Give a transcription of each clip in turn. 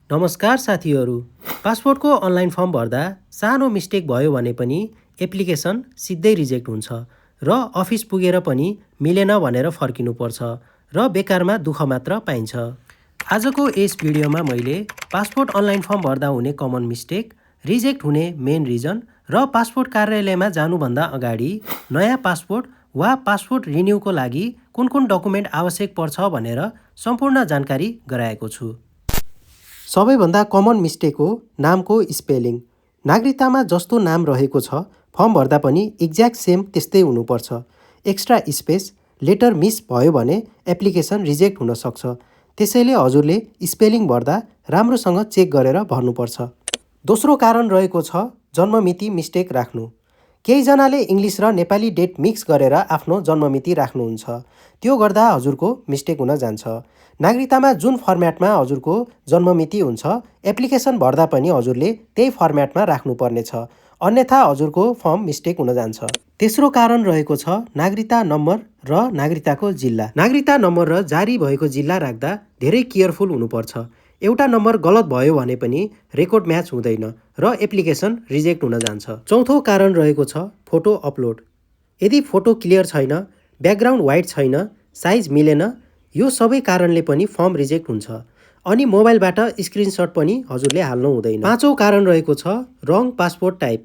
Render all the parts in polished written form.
नमस्कार साथीहरू। पासपोर्टको अनलाइन फर्म भर्दा सानो मिस्टेक भयो भने पनि एप्लिकेसन सिधै रिजेक्ट हुन्छ र अफिस पुगेर पनि मिलेन भनेर फर्किनुपर्छ र बेकारमा दुःख मात्र पाइन्छ। आजको यस भिडियोमा मैले पासपोर्ट अनलाइन फर्म भर्दा हुने कमन मिस्टेक, रिजेक्ट हुने मेन रिजन र पासपोर्ट कार्यालयमा जानुभन्दा अगाडि नयाँ पासपोर्ट वा पासपोर्ट रिन्युको लागि कुन कुन डकुमेन्ट आवश्यक पर्छ भनेर सम्पूर्ण जानकारी गराएको छु। सबैभन्दा कमन मिस्टेक हो नामको स्पेलिङ। नागरिकतामा जस्तो नाम रहेको छ फर्म भर्दा पनि एक्ज्याक्ट सेम त्यस्तै हुनुपर्छ। एक्स्ट्रा स्पेस, लेटर मिस भयो भने एप्लिकेसन रिजेक्ट हुन सक्छ। त्यसैले हजुरले स्पेलिङ भर्दा राम्रोसँग चेक गरेर भर्नुपर्छ। दोस्रो कारण रहेको छ जन्ममिति मिस्टेक राख्नु। केहीजनाले इङ्ग्लिस र नेपाली डेट मिक्स गरेर आफ्नो जन्ममिति राख्नुहुन्छ। त्यो गर्दा हजुरको मिस्टेक हुन जान्छ। नागरिकतामा जुन फर्म्याटमा हजुरको जन्ममिति हुन्छ एप्लिकेसन भर्दा पनि हजुरले त्यही फर्म्याटमा राख्नुपर्नेछ, अन्यथा हजुरको फर्म मिस्टेक हुन जान्छ। तेस्रो कारण रहेको छ नागरिकता नम्बर र नागरिकताको जिल्ला। नागरिकता नम्बर र जारी भएको जिल्ला राख्दा धेरै केयरफुल हुनुपर्छ। एउटा नम्बर गलत भयो भने पनि रेकर्ड म्याच हुँदैन र एप्लिकेसन रिजेक्ट हुन जान्छ। चौथो कारण रहेको छ फोटो अपलोड। यदि फोटो क्लियर छैन, ब्याकग्राउन्ड वाइट छैन, साइज मिलेन, यो सबै कारणले पनि फर्म रिजेक्ट हुन्छ। अनि मोबाइलबाट स्क्रिनसट पनि हजुरले हाल्नु हुँदैन। पाँचौँ कारण रहेको छ रङ पासपोर्ट टाइप।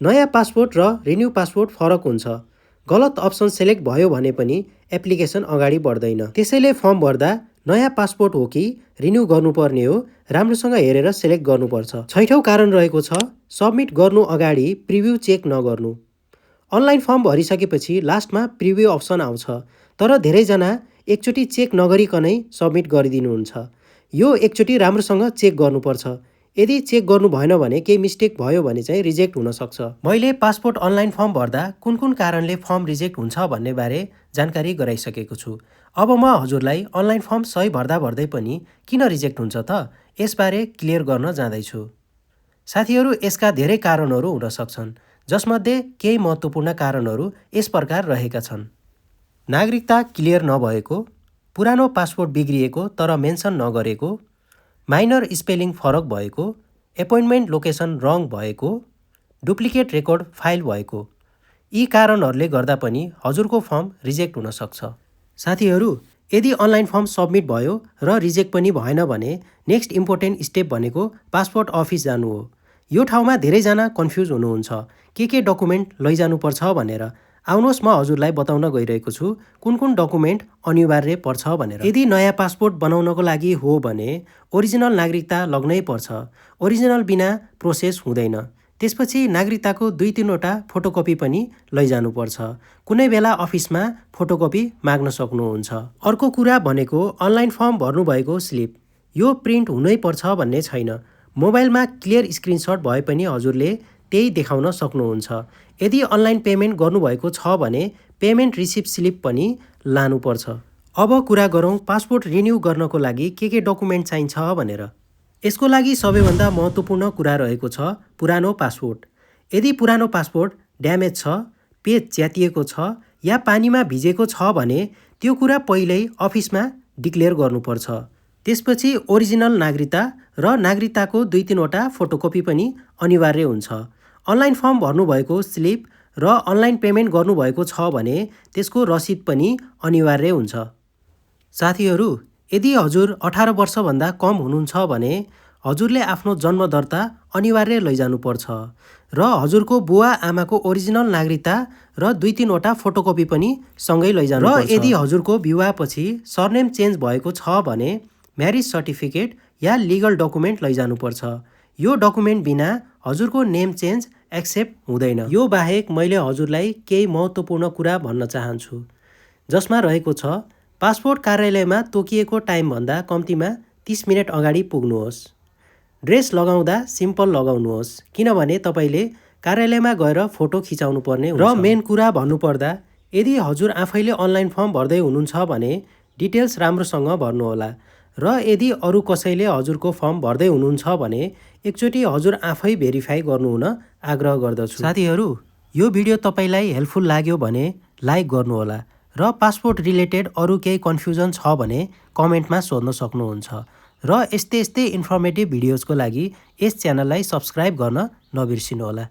नयाँ पासपोर्ट र रिन्यू पासपोर्ट फरक हुन्छ। गलत अप्सन सेलेक्ट भयो भने पनि एप्लिकेसन अगाडि बढ्दैन। त्यसैले फर्म भर्दा नयाँ पासपोर्ट हो कि रिन्यू गर्नुपर्ने हो राम्रोसँग हेरेर सेलेक्ट गर्नुपर्छ। छैठौँ कारण रहेको छ सबमिट गर्नु अगाडि प्रिभ्यू चेक नगर्नु। अनलाइन फर्म भरिसकेपछि लास्टमा प्रिभ्यू अप्सन आउँछ, तर धेरैजना एकचोटि चेक नगरिकनै सबमिट गरिदिनुहुन्छ। यो एकचोटि राम्रोसँग चेक गर्नुपर्छ। यदि चेक गर्नु भएन भने केही मिस्टेक भयो भने चाहिँ रिजेक्ट हुन सक्छ। मैले पासपोर्ट अनलाइन फर्म भर्दा कुन कुन कारणले फर्म रिजेक्ट हुन्छ भन्ने बारे जानकारी गराइसकेको छु। अब म हजुरलाई अनलाइन फर्म सही भर्दा भर्दै पनि किन रिजेक्ट हुन्छ त यसबारे क्लियर गर्न जाँदैछु। साथीहरू, यसका धेरै कारणहरू हुन सक्छन्, जसमध्ये केही महत्त्वपूर्ण कारणहरू यस प्रकार रहेका छन्। नागरिकता क्लियर नभएको, पुरानो पासपोर्ट बिग्रिएको तर मेन्सन नगरेको, माइनर स्पेलिङ फरक भएको, एपोइन्टमेन्ट लोकेसन रङ भएको, डुप्लिकेट रेकर्ड फाइल भएको। यी कारणहरूले गर्दा पनि हजुरको फर्म रिजेक्ट हुन सक्छ। साथीहरू, यदि अनलाइन फर्म सबमिट भयो र रिजेक्ट पनि भएन भने नेक्स्ट इम्पोर्टेन्ट स्टेप भनेको पासपोर्ट अफिस जानु हो। यो ठाउँमा धेरैजना कन्फ्युज हुनुहुन्छ के डकुमेन्ट लैजानुपर्छ भनेर। आउनुहोस् म हजुरलाई बताउन गइरहेको छु कुन कुन डकुमेन्ट अनिवार्य पर्छ भनेर। यदि नयाँ पासपोर्ट बनाउनको लागि हो भने ओरिजिनल नागरिकता लग्नै पर्छ। ओरिजिनल बिना प्रोसेस हुँदैन। त्यसपछि नागरिकताको 2-3वटा फोटोकपी पनि लैजानुपर्छ। कुनै बेला अफिसमा फोटोकपी माग्न सक्नुहुन्छ। अर्को कुरा भनेको अनलाइन फर्म भर्नुभएको स्लिप। यो प्रिन्ट हुनै पर्छ भन्ने छैन। मोबाइलमा क्लियर स्क्रिनसट भए पनि हजुरले त्यही देखाउन सक्नुहुन्छ। यदि अनलाइन पेमेन्ट गर्नुभएको छ भने पेमेन्ट रिसिप्ट स्लिप पनि लानुपर्छ। अब कुरा गरौँ पासपोर्ट रिन्यू गर्नको लागि के डकुमेन्ट चाहिन्छ भनेर। यसको लागि सबैभन्दा महत्त्वपूर्ण कुरा रहेको छ पुरानो पासपोर्ट। यदि पुरानो पासपोर्ट ड्यामेज छ, पेज च्यातिएको छ या पानीमा भिजेको छ भने त्यो कुरा पहिल्यै अफिसमा डिक्लेयर गर्नुपर्छ। त्यसपछि ओरिजिनल नागरिकता र नागरिकताको 2-3वटा फोटोकपी पनि अनिवार्य हुन्छ। अनलाइन फर्म भर्नुभएको स्लिप र अनलाइन पेमेन्ट गर्नुभएको छ भने त्यसको रसिद पनि अनिवार्य हुन्छ। साथीहरू, यदि हजुर 18 वर्षभन्दा कम हुनुहुन्छ भने हजुरले आफ्नो जन्म दर्ता अनिवार्य लैजानुपर्छ र हजुरको बुवा आमाको ओरिजिनल नागरिकता र 2-3वटा फोटोकपी पनि सँगै लैजानुपर्छ। र यदि हजुरको विवाहपछि सरनेम चेन्ज भएको छ भने म्यारिज सर्टिफिकेट या लिगल डकुमेन्ट लैजानुपर्छ। यो डकुमेन्ट बिना हजुरको नेम चेन्ज एक्सेप्ट हुँदैन। यो बाहेक मैले हजुरलाई केही महत्त्वपूर्ण कुरा भन्न चाहन्छु, जसमा रहेको छ पासपोर्ट कार्यालयमा तोकिएको टाइमभन्दा कम्तीमा 30 मिनट अगाडि पुग्नुहोस्। ड्रेस लगाउँदा सिम्पल लगाउनुहोस्, किनभने तपाईँले कार्यालयमा गएर फोटो खिचाउनु पर्ने हुन्छ। र मेन कुरा भन्नुपर्दा यदि हजुर आफैले अनलाइन फर्म भर्दै हुनुहुन्छ भने डिटेल्स राम्रोसँग भर्नुहोला र यदि अरू कसैले हजुरको फर्म भर्दै हुनुहुन्छ भने एकचोटि हजुर आफै भेरिफाई गर्नुहुन आग्रह गर्दछु। साथीहरू, यो भिडियो तपाईँलाई हेल्पफुल लाग्यो भने लाइक गर्नुहोला र पासपोर्ट रिलेटेड अरू केही कन्फ्युजन छ भने कमेन्टमा सोध्न सक्नुहुन्छ र यस्तै इन्फर्मेटिभ भिडियोजको लागि यस च्यानललाई सब्स्क्राइब गर्न नबिर्सिनुहोला।